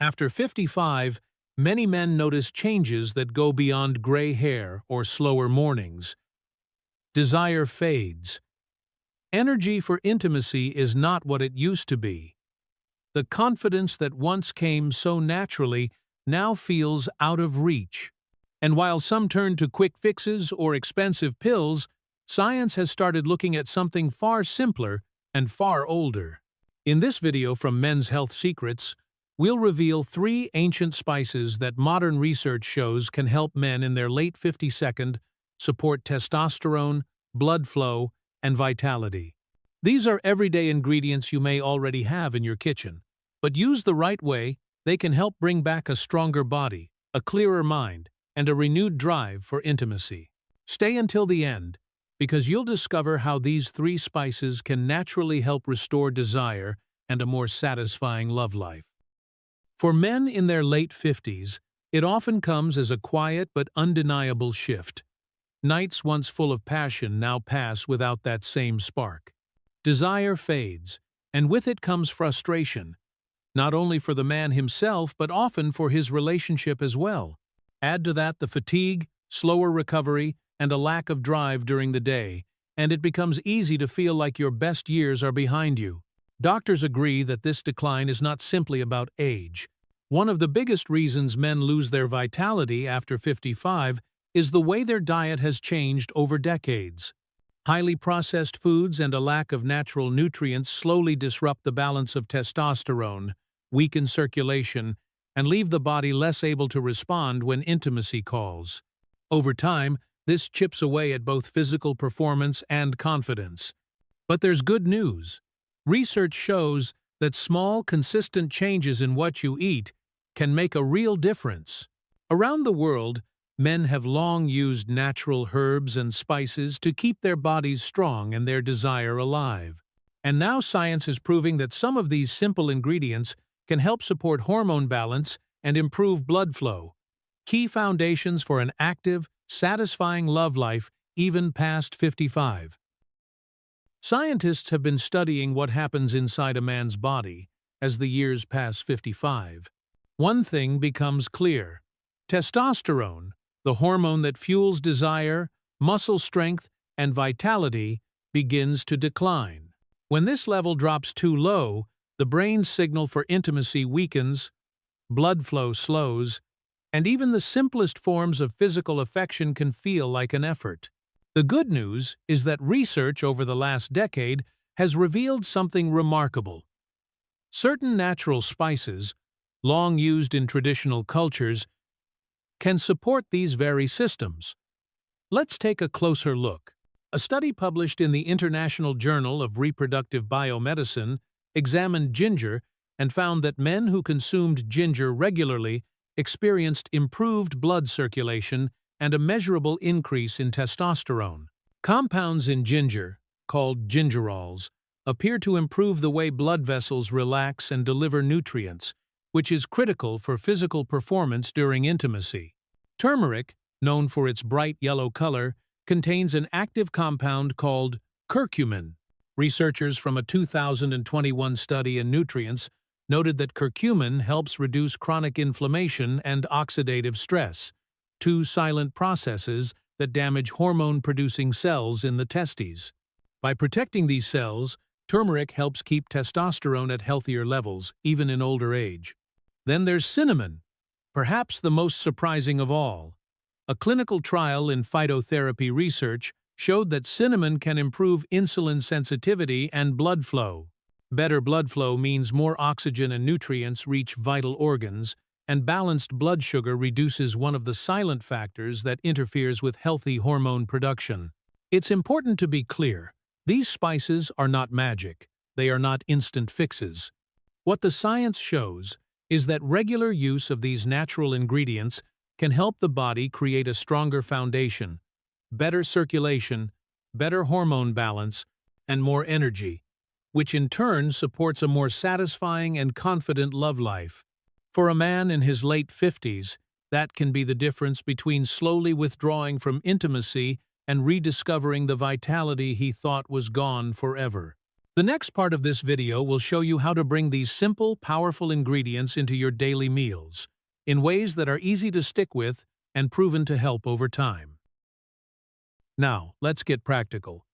After 55, many men notice changes that go beyond gray hair or slower mornings. Desire fades. Energy for intimacy is not what it used to be. The confidence that once came so naturally now feels out of reach. And while some turn to quick fixes or expensive pills, science has started looking at something far simpler and far older. In this video from Men's Health Secrets, we'll reveal 3 ancient spices that modern research shows can help men in their late 50s support testosterone, blood flow, and vitality. These are everyday ingredients you may already have in your kitchen, but used the right way, they can help bring back a stronger body, a clearer mind, and a renewed drive for intimacy. Stay until the end, because you'll discover how these 3 spices can naturally help restore desire and a more satisfying love life. For men in their late 50s, it often comes as a quiet but undeniable shift. Nights once full of passion now pass without that same spark. Desire fades, and with it comes frustration, not only for the man himself but often for his relationship as well. Add to that the fatigue, slower recovery, and a lack of drive during the day, and it becomes easy to feel like your best years are behind you. Doctors agree that this decline is not simply about age. One of the biggest reasons men lose their vitality after 55 is the way their diet has changed over decades. Highly processed foods and a lack of natural nutrients slowly disrupt the balance of testosterone, weaken circulation, and leave the body less able to respond when intimacy calls. Over time, this chips away at both physical performance and confidence. But there's good news. Research shows that small, consistent changes in what you eat can make a real difference. Around the world, men have long used natural herbs and spices to keep their bodies strong and their desire alive. And now science is proving that some of these simple ingredients can help support hormone balance and improve blood flow, key foundations for an active, satisfying love life even past 55. Scientists have been studying what happens inside a man's body as the years pass 55. One thing becomes clear. Testosterone, the hormone that fuels desire, muscle strength, and vitality, begins to decline. When this level drops too low, the brain's signal for intimacy weakens, blood flow slows, and even the simplest forms of physical affection can feel like an effort. The good news is that research over the last decade has revealed something remarkable. Certain natural spices, long used in traditional cultures, can support these very systems. Let's take a closer look. A study published in the International Journal of Reproductive Biomedicine examined ginger and found that men who consumed ginger regularly experienced improved blood circulation and a measurable increase in testosterone. Compounds in ginger, called gingerols, appear to improve the way blood vessels relax and deliver nutrients, which is critical for physical performance during intimacy. Turmeric, known for its bright yellow color, contains an active compound called curcumin. Researchers from a 2021 study in Nutrients noted that curcumin helps reduce chronic inflammation and oxidative stress, 2 silent processes that damage hormone-producing cells in the testes. By protecting these cells, turmeric helps keep testosterone at healthier levels, even in older age. Then there's cinnamon, perhaps the most surprising of all. A clinical trial in phytotherapy research showed that cinnamon can improve insulin sensitivity and blood flow. Better blood flow means more oxygen and nutrients reach vital organs, and balanced blood sugar reduces one of the silent factors that interferes with healthy hormone production. It's important to be clear, these spices are not magic, they are not instant fixes. What the science shows is that regular use of these natural ingredients can help the body create a stronger foundation, better circulation, better hormone balance, and more energy, which in turn supports a more satisfying and confident love life. For a man in his late 50s, that can be the difference between slowly withdrawing from intimacy and rediscovering the vitality he thought was gone forever. The next part of this video will show you how to bring these simple, powerful ingredients into your daily meals in ways that are easy to stick with and proven to help over time. Now, let's get practical.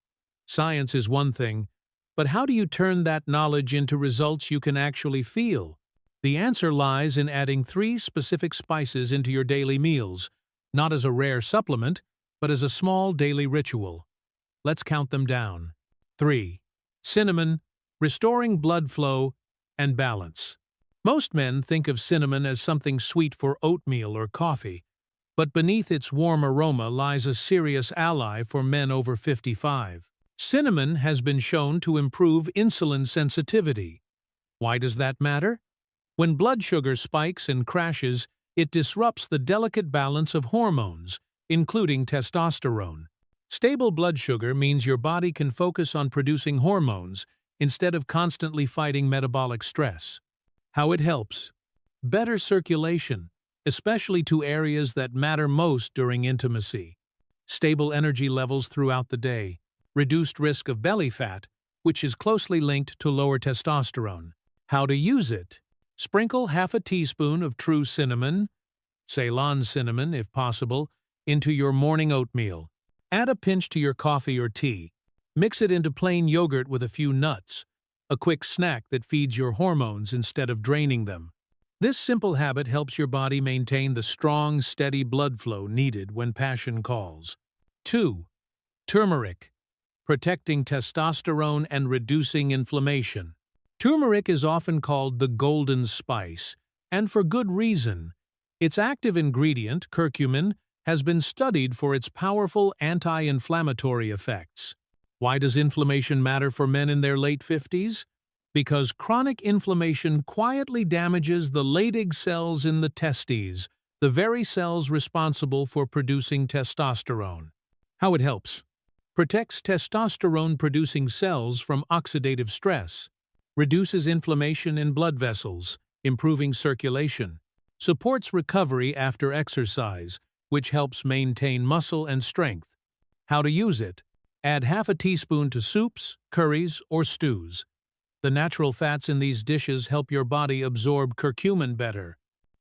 Science is one thing, but how do you turn that knowledge into results you can actually feel? The answer lies in adding 3 specific spices into your daily meals, not as a rare supplement, but as a small daily ritual. Let's count them down. 3. Cinnamon, restoring blood flow and balance. Most men think of cinnamon as something sweet for oatmeal or coffee, but beneath its warm aroma lies a serious ally for men over 55. Cinnamon has been shown to improve insulin sensitivity. Why does that matter? When blood sugar spikes and crashes, it disrupts the delicate balance of hormones, including testosterone. Stable blood sugar means your body can focus on producing hormones instead of constantly fighting metabolic stress. How it helps? Better circulation, especially to areas that matter most during intimacy. Stable energy levels throughout the day. Reduced risk of belly fat, which is closely linked to lower testosterone. How to use it? Sprinkle half a teaspoon of true cinnamon, Ceylon cinnamon if possible, into your morning oatmeal. Add a pinch to your coffee or tea. Mix it into plain yogurt with a few nuts, a quick snack that feeds your hormones instead of draining them. This simple habit helps your body maintain the strong, steady blood flow needed when passion calls. 2. Turmeric, protecting testosterone and reducing inflammation. Turmeric is often called the golden spice, and for good reason. Its active ingredient, curcumin, has been studied for its powerful anti-inflammatory effects. Why does inflammation matter for men in their late 50s? Because chronic inflammation quietly damages the Leydig cells in the testes, the very cells responsible for producing testosterone. How it helps? Protects testosterone-producing cells from oxidative stress, reduces inflammation in blood vessels, improving circulation, supports recovery after exercise, which helps maintain muscle and strength. How to use it? Add half a teaspoon to soups, curries, or stews. The natural fats in these dishes help your body absorb curcumin better.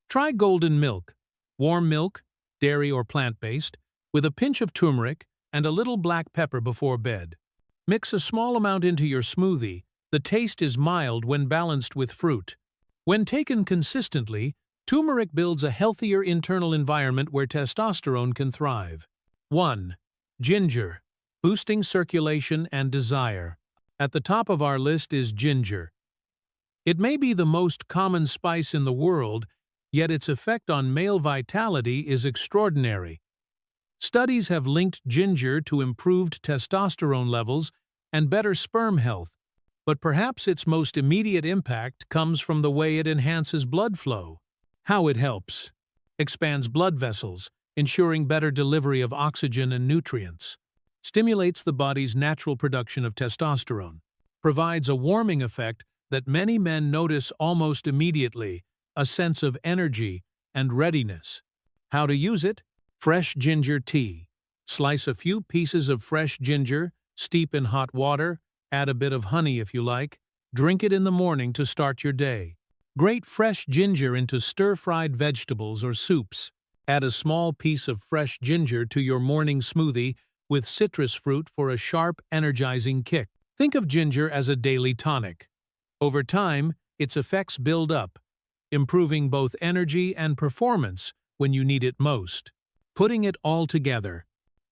Try golden milk, warm milk, dairy or plant-based, with a pinch of turmeric and a little black pepper before bed. Mix a small amount into your smoothie. The taste is mild when balanced with fruit. When taken consistently, turmeric builds a healthier internal environment where testosterone can thrive. 1. Ginger, boosting circulation and desire. At the top of our list is ginger. It may be the most common spice in the world, yet its effect on male vitality is extraordinary. Studies have linked ginger to improved testosterone levels and better sperm health, but perhaps its most immediate impact comes from the way it enhances blood flow. How it helps? Expands blood vessels, ensuring better delivery of oxygen and nutrients. Stimulates the body's natural production of testosterone. Provides a warming effect that many men notice almost immediately, a sense of energy and readiness. How to use it? Fresh ginger tea. Slice a few pieces of fresh ginger, steep in hot water, add a bit of honey if you like. Drink it in the morning to start your day. Grate fresh ginger into stir-fried vegetables or soups. Add a small piece of fresh ginger to your morning smoothie with citrus fruit for a sharp, energizing kick. Think of ginger as a daily tonic. Over time, its effects build up, improving both energy and performance when you need it most. Putting it all together.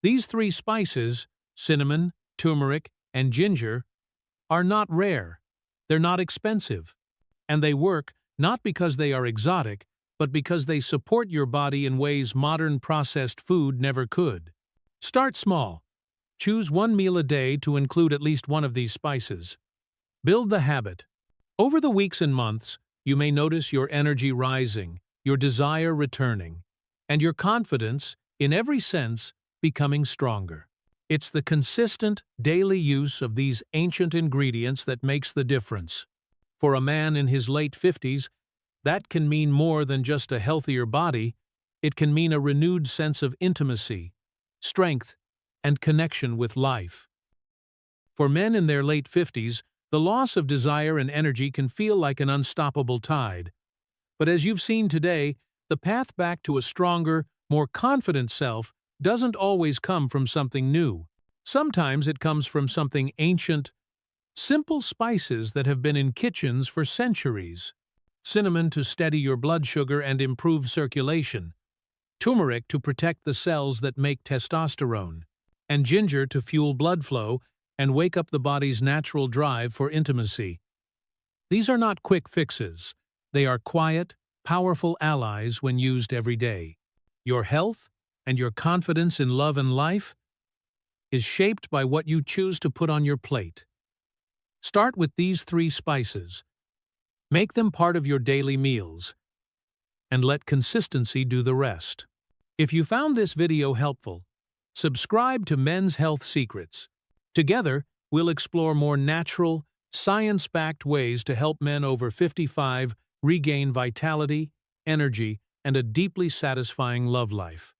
These 3 spices, cinnamon, turmeric, and ginger, are not rare. They're not expensive. And they work not because they are exotic, but because they support your body in ways modern processed food never could. Start small. Choose 1 meal a day to include at least one of these spices. Build the habit. Over the weeks and months, you may notice your energy rising, your desire returning, and your confidence, in every sense, becoming stronger. It's the consistent, daily use of these ancient ingredients that makes the difference. For a man in his late 50s, that can mean more than just a healthier body. It can mean a renewed sense of intimacy, strength, and connection with life. For men in their late 50s, The loss of desire and energy can feel like an unstoppable tide. But as you've seen today, the path back to a stronger, more confident self doesn't always come from something new. Sometimes it comes from something ancient, simple spices that have been in kitchens for centuries. Cinnamon to steady your blood sugar and improve circulation, turmeric to protect the cells that make testosterone, and ginger to fuel blood flow and wake up the body's natural drive for intimacy. These are not quick fixes. They are quiet, powerful allies when used every day. Your health and your confidence in love and life is shaped by what you choose to put on your plate. Start with these 3 spices. Make them part of your daily meals, and let consistency do the rest. If you found this video helpful, subscribe to Men's Health Secrets. Together, we'll explore more natural, science-backed ways to help men over 55 regain vitality, energy, and a deeply satisfying love life.